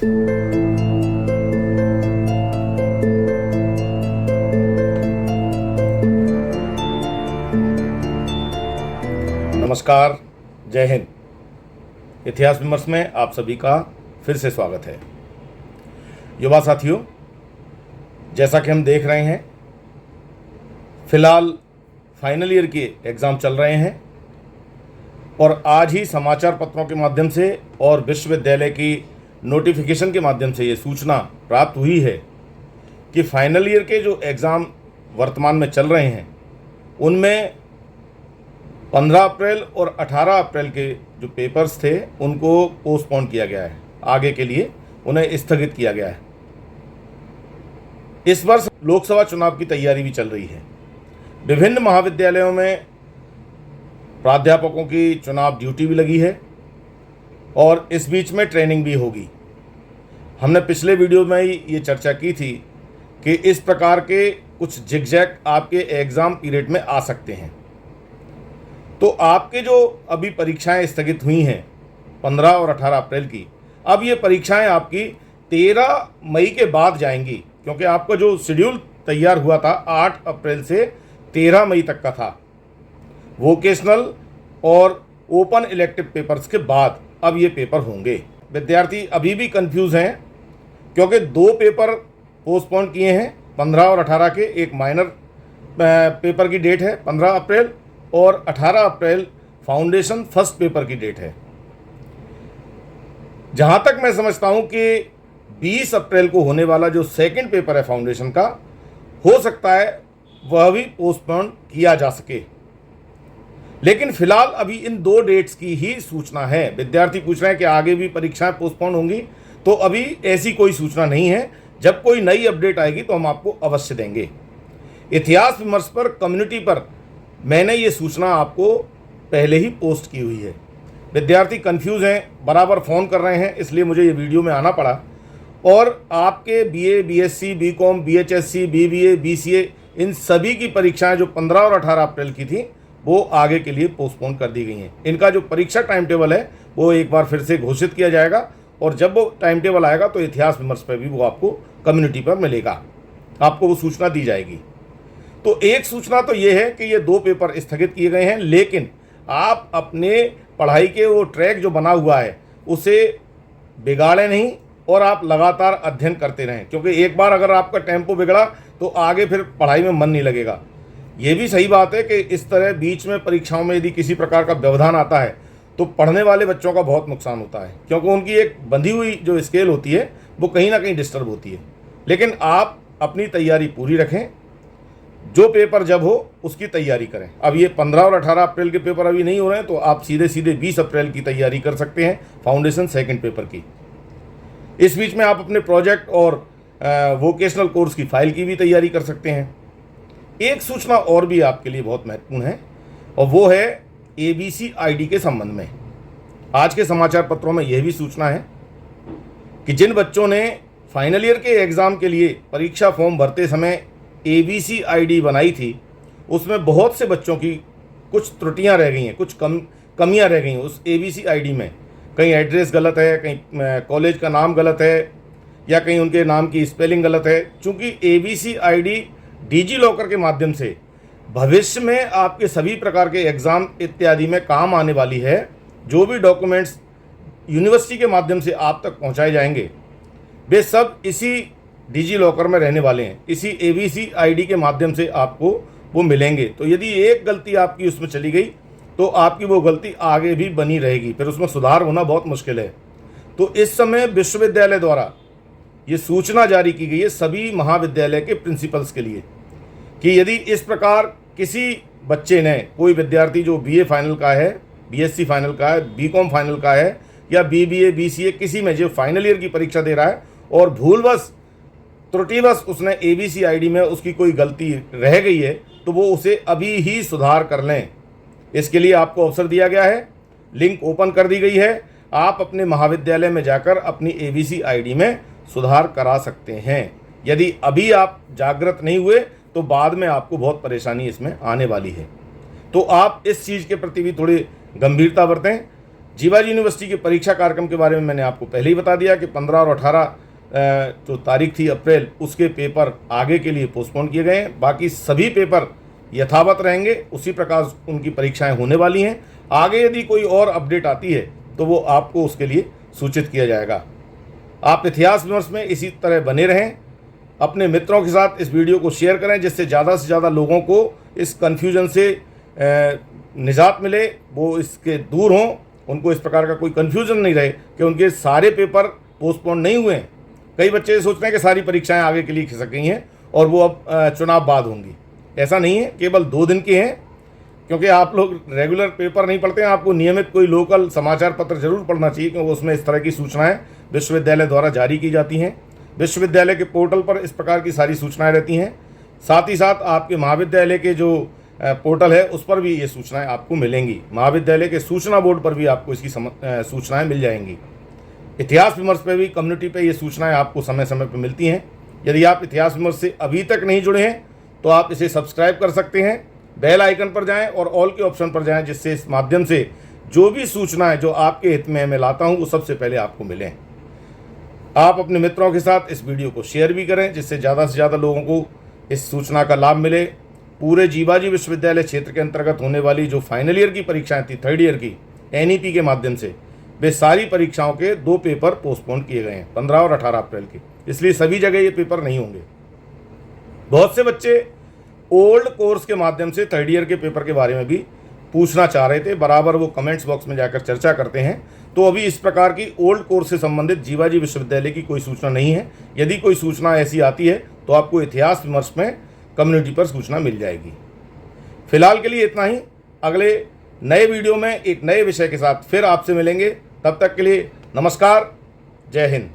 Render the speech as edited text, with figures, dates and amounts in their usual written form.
नमस्कार, जय हिंद। इतिहास विमर्श में आप सभी का फिर से स्वागत है। युवा साथियों, जैसा कि हम देख रहे हैं, फिलहाल फाइनल ईयर के एग्ज़ाम चल रहे हैं और आज ही समाचार पत्रों के माध्यम से और विश्वविद्यालय की नोटिफिकेशन के माध्यम से ये सूचना प्राप्त हुई है कि फाइनल ईयर के जो एग्ज़ाम वर्तमान में चल रहे हैं उनमें 15 अप्रैल और 18 अप्रैल के जो पेपर्स थे उनको पोस्टपोन किया गया है, आगे के लिए उन्हें स्थगित किया गया है। इस वर्ष लोकसभा चुनाव की तैयारी भी चल रही है। विभिन्न महाविद्यालयों में प्राध्यापकों की चुनाव ड्यूटी भी लगी है और इस बीच में ट्रेनिंग भी होगी। हमने पिछले वीडियो में ही ये चर्चा की थी कि इस प्रकार के कुछ जिगजैग आपके एग्ज़ाम पीरियड में आ सकते हैं। तो आपके जो अभी परीक्षाएं स्थगित हुई हैं 15 और 18 अप्रैल की, अब ये परीक्षाएं आपकी 13 मई के बाद जाएंगी, क्योंकि आपका जो शेड्यूल तैयार हुआ था 8 अप्रैल से 13 मई तक का था। वोकेशनल और ओपन इलेक्टिव पेपर्स के बाद अब ये पेपर होंगे। विद्यार्थी अभी भी कंफ्यूज हैं क्योंकि 2 पेपर पोस्टपोन किए हैं 15 और 18 के। एक माइनर पेपर की डेट है 15 अप्रैल और 18 अप्रैल फाउंडेशन फर्स्ट पेपर की डेट है। जहां तक मैं समझता हूं कि 20 अप्रैल को होने वाला जो सेकंड पेपर है फाउंडेशन का, हो सकता है वह भी पोस्टपोन किया जा सके। लेकिन फिलहाल अभी इन 2 डेट्स की ही सूचना है। विद्यार्थी पूछ रहे हैं कि आगे भी परीक्षाएं पोस्टपोन होंगी, तो अभी ऐसी कोई सूचना नहीं है। जब कोई नई अपडेट आएगी तो हम आपको अवश्य देंगे। इतिहास विमर्श पर कम्युनिटी पर मैंने ये सूचना आपको पहले ही पोस्ट की हुई है। विद्यार्थी कंफ्यूज हैं, बराबर फ़ोन कर रहे हैं, इसलिए मुझे ये वीडियो में आना पड़ा। और आपके बीए, बीएससी, बीकॉम, बीएचएससी, बीबीए, बीसीए, इन सभी की परीक्षाएं जो 15 और 18 अप्रैल की थी वो आगे के लिए पोस्टपोन कर दी गई हैं। इनका जो परीक्षा टाइम टेबल है वो एक बार फिर से घोषित किया जाएगा और जब वो टाइम टेबल आएगा तो इतिहास विमर्श पर भी वो आपको कम्युनिटी पर मिलेगा, आपको वो सूचना दी जाएगी। तो एक सूचना तो ये है कि ये 2 पेपर स्थगित किए गए हैं, लेकिन आप अपने पढ़ाई के वो ट्रैक जो बना हुआ है उसे बिगाड़ें नहीं और आप लगातार अध्ययन करते रहें, क्योंकि एक बार अगर आपका टेम्पो बिगड़ा तो आगे फिर पढ़ाई में मन नहीं लगेगा। ये भी सही बात है कि इस तरह बीच में परीक्षाओं में यदि किसी प्रकार का व्यवधान आता है तो पढ़ने वाले बच्चों का बहुत नुकसान होता है, क्योंकि उनकी एक बंधी हुई जो स्केल होती है वो कहीं ना कहीं डिस्टर्ब होती है। लेकिन आप अपनी तैयारी पूरी रखें, जो पेपर जब हो उसकी तैयारी करें। अब ये 15 और 18 अप्रैल के पेपर अभी नहीं हो रहे हैं, तो आप सीधे सीधे 20 अप्रैल की तैयारी कर सकते हैं फाउंडेशन सेकंड पेपर की। इस बीच में आप अपने प्रोजेक्ट और वोकेशनल कोर्स की फाइल की भी तैयारी कर सकते हैं। एक सूचना और भी आपके लिए बहुत महत्वपूर्ण है और वो है एबीसी आईडी के संबंध में। आज के समाचार पत्रों में यह भी सूचना है कि जिन बच्चों ने फाइनल ईयर के एग्ज़ाम के लिए परीक्षा फॉर्म भरते समय एबीसी आईडी बनाई थी, उसमें बहुत से बच्चों की कुछ त्रुटियां रह गई हैं, कुछ कमियां रह गई हैं उस एबीसी आईडी में। कहीं एड्रेस गलत है, कहीं कॉलेज का नाम गलत है, या कहीं उनके नाम की स्पेलिंग गलत है। चूँकि एबीसी आईडी डिजी लॉकर के माध्यम से भविष्य में आपके सभी प्रकार के एग्ज़ाम इत्यादि में काम आने वाली है। जो भी डॉक्यूमेंट्स यूनिवर्सिटी के माध्यम से आप तक पहुँचाए जाएंगे वे सब इसी डिजी लॉकर में रहने वाले हैं, इसी एबीसी आईडी के माध्यम से आपको वो मिलेंगे। तो यदि एक गलती आपकी उसमें चली गई तो आपकी वो गलती आगे भी बनी रहेगी, फिर उसमें सुधार होना बहुत मुश्किल है। तो इस समय विश्वविद्यालय द्वारा ये सूचना जारी की गई है सभी महाविद्यालय के प्रिंसिपल्स के लिए कि यदि इस प्रकार किसी बच्चे ने, कोई विद्यार्थी जो बीए फाइनल का है, बीएससी फाइनल का है, बीकॉम फाइनल का है या बीबीए, बीसीए, किसी में जो फाइनल ईयर की परीक्षा दे रहा है और भूलवश त्रुटिवश उसने एबीसी आईडी में उसकी कोई गलती रह गई है, तो वो उसे अभी ही सुधार कर लें। इसके लिए आपको अवसर दिया गया है, लिंक ओपन कर दी गई है। आप अपने महाविद्यालय में जाकर अपनी एबीसी आईडी में सुधार करा सकते हैं। यदि अभी आप जागृत नहीं हुए तो बाद में आपको बहुत परेशानी इसमें आने वाली है। तो आप इस चीज़ के प्रति भी थोड़ी गंभीरता बरतें। जीवाजी यूनिवर्सिटी के परीक्षा कार्यक्रम के बारे में मैंने आपको पहले ही बता दिया कि 15 और 18 जो तारीख थी अप्रैल, उसके पेपर आगे के लिए पोस्टपोन किए गए हैं। बाकी सभी पेपर यथावत रहेंगे, उसी प्रकार उनकी परीक्षाएं होने वाली हैं। आगे यदि कोई और अपडेट आती है तो वो आपको उसके लिए सूचित किया जाएगा। आप इतिहास विमर्श में इसी तरह बने रहें, अपने मित्रों के साथ इस वीडियो को शेयर करें, जिससे ज़्यादा से ज़्यादा लोगों को इस कन्फ्यूजन से निजात मिले, वो इसके दूर हों, उनको इस प्रकार का कोई कन्फ्यूजन नहीं रहे कि उनके सारे पेपर पोस्टपोन नहीं हुए हैं। कई बच्चे सोचते हैं कि सारी परीक्षाएं आगे के लिए खिसक गई हैं और वो अब चुनाव बाद होंगी। ऐसा नहीं है, केवल 2 दिन की हैं। क्योंकि आप लोग रेगुलर पेपर नहीं पढ़ते हैं, आपको नियमित कोई लोकल समाचार पत्र जरूर पढ़ना चाहिए, क्योंकि उसमें इस तरह की सूचनाएं विश्वविद्यालय द्वारा जारी की जाती हैं। विश्वविद्यालय के पोर्टल पर इस प्रकार की सारी सूचनाएं रहती हैं। साथ ही साथ आपके महाविद्यालय के जो पोर्टल है उस पर भी ये सूचनाएं आपको मिलेंगी। महाविद्यालय के सूचना बोर्ड पर भी आपको इसकी सूचनाएं मिल जाएंगी। इतिहास विमर्श पे भी, कम्युनिटी पे ये सूचनाएं आपको समय समय पर मिलती हैं। यदि आप इतिहास विमर्श से अभी तक नहीं जुड़े हैं तो आप इसे सब्सक्राइब कर सकते हैं, बेल आइकन पर जाएं और ऑल के ऑप्शन पर जाएं, जिससे इस माध्यम से जो भी सूचनाएं जो आपके हित में मैं लाता हूं वो सबसे पहले आपको मिलें। आप अपने मित्रों के साथ इस वीडियो को शेयर भी करें, जिससे ज़्यादा से ज़्यादा लोगों को इस सूचना का लाभ मिले। पूरे जीवाजी विश्वविद्यालय क्षेत्र के अंतर्गत होने वाली जो फाइनल ईयर की परीक्षाएं थी, 3rd ईयर की NEP के माध्यम से, वे सारी परीक्षाओं के 2 पेपर पोस्टपोन किए गए हैं, 15 और 18 अप्रैल के। इसलिए सभी जगह ये पेपर नहीं होंगे। बहुत से बच्चे ओल्ड कोर्स के माध्यम से 3rd ईयर के पेपर के बारे में भी पूछना चाह रहे थे, बराबर वो कमेंट्स बॉक्स में जाकर चर्चा करते हैं। तो अभी इस प्रकार की ओल्ड कोर्स से संबंधित जीवाजी विश्वविद्यालय की कोई सूचना नहीं है। यदि कोई सूचना ऐसी आती है तो आपको इतिहास विमर्श में कम्युनिटी पर सूचना मिल जाएगी। फिलहाल के लिए इतना ही। अगले नए वीडियो में एक नए विषय के साथ फिर आपसे मिलेंगे। तब तक के लिए नमस्कार, जय हिंद।